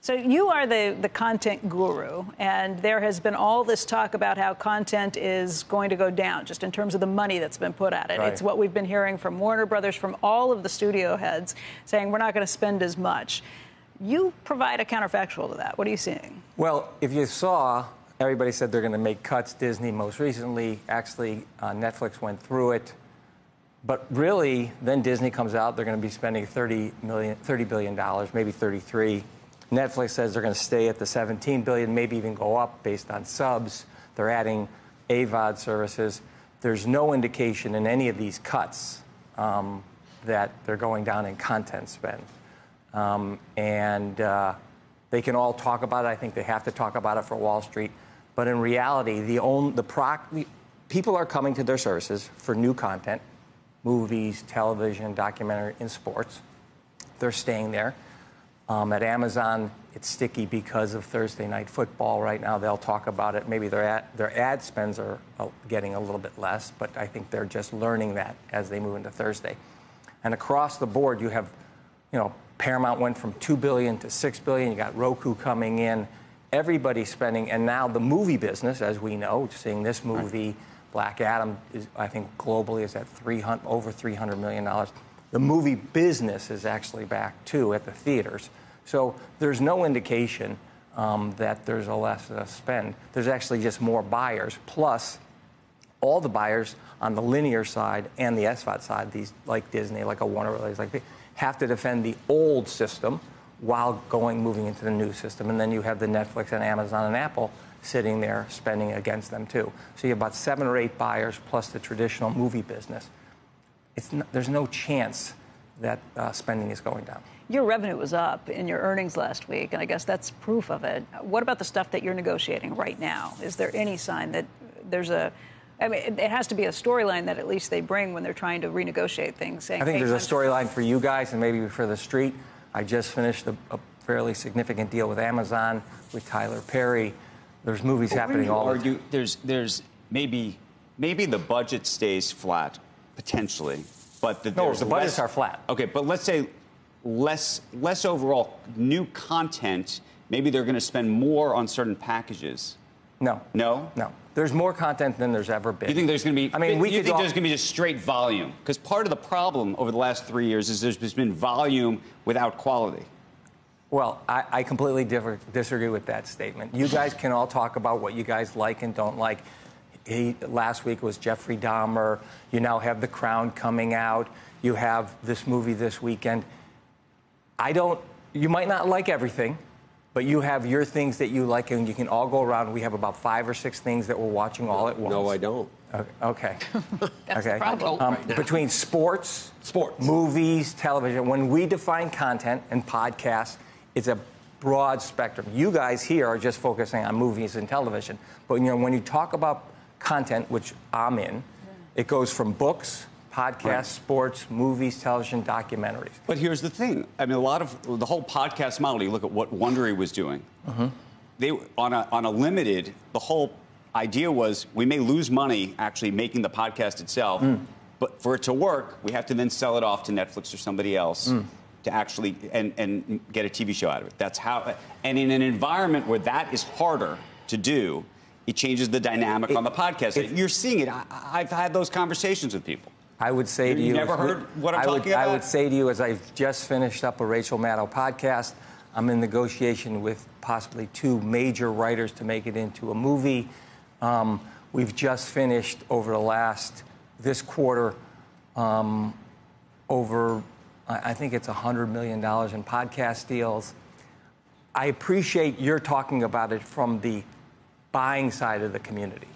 So you are the content guru, and there has been all this talk about how content is going to go down, just in terms of the money that's been put at it. Right. It's what we've been hearing from Warner Brothers, from all of the studio heads, saying we're not going to spend as much. You provide a counterfactual to that. What are you seeing? Well, if you saw, everybody said they're going to make cuts. Disney most recently, actually, Netflix went through it. But really, then Disney comes out, they're going to be spending $30 billion, maybe 33. Netflix says they're going to stay at the $17 billion, maybe even go up based on subs. They're adding AVOD services. There's no indication in any of these cuts that they're going down in content spend. They can all talk about it. I think they have to talk about it for Wall Street. But in reality, people are coming to their services for new content, movies, television, documentary, and sports. They're staying there. At Amazon, it's sticky because of Thursday Night Football right now. They'll talk about it. Maybe their ad spends are getting a little bit less, but I think they're just learning that as they move into Thursday. And across the board, you have, Paramount went from $2 billion to $6 billion. You got Roku coming in. Everybody's spending, and now the movie business, as we know, seeing this movie, Black Adam, I think globally is at over $300 million. The movie business is actually back too at the theaters. So there's no indication that there's a less spend. There's actually just more buyers. Plus, all the buyers on the linear side and the SVOD side, these like Disney, like a Warner Brothers, like they have to defend the old system while moving into the new system. And then you have the Netflix and Amazon and Apple sitting there spending against them too. So you have about 7 or 8 buyers plus the traditional movie business. There's no chance that spending is going down. Your revenue was up in your earnings last week, and I guess that's proof of it. What about the stuff that you're negotiating right now? Is there any sign that there's it has to be a storyline that at least they bring when they're trying to renegotiate things. Saying, I think there's a storyline for you guys and maybe for the street. I just finished a fairly significant deal with Amazon, with Tyler Perry. There's movies happening all the time. There's maybe the budget stays flat, potentially. But the budgets are flat. Okay, but let's say less overall new content. Maybe they're going to spend more on certain packages. No. No? No. There's more content than there's ever been. You think there's going to be? You think there's going to be just straight volume? Because part of the problem over the last 3 years is there's been volume without quality. Well, I completely disagree with that statement. You guys can all talk about what you guys like and don't like. Last week was Jeffrey Dahmer. You now have The Crown coming out. You have this movie this weekend. You might not like everything, but you have your things that you like, and you can all go around. We have about 5 or 6 things that we're watching all at once. No, I don't. Okay. That's okay. the problem. Between sports, movies, television, when we define content and podcasts, it's a broad spectrum. You guys here are just focusing on movies and television. But when you talk about content, which I'm in, it goes from books, podcasts, sports, movies, television, documentaries. But here's the thing. I mean, a lot of the whole podcast model, you look at what Wondery was doing. They on a limited, the whole idea was we may lose money actually making the podcast itself, but for it to work, we have to then sell it off to Netflix or somebody else to actually and get a TV show out of it. That's how. And in an environment where that is harder to do, it changes the dynamic on the podcast. You're seeing it. I've had those conversations with people. I would say to you... You've never heard what I'm talking about? I would say to you, as I've just finished up a Rachel Maddow podcast, I'm in negotiation with possibly 2 major writers to make it into a movie. We've just finished over this quarter, over, I think it's $100 million in podcast deals. I appreciate you're talking about it from the buying side of the community.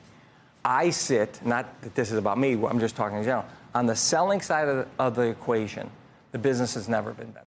I sit, not that this is about me, I'm just talking in general, on the selling side of the equation. The business has never been better.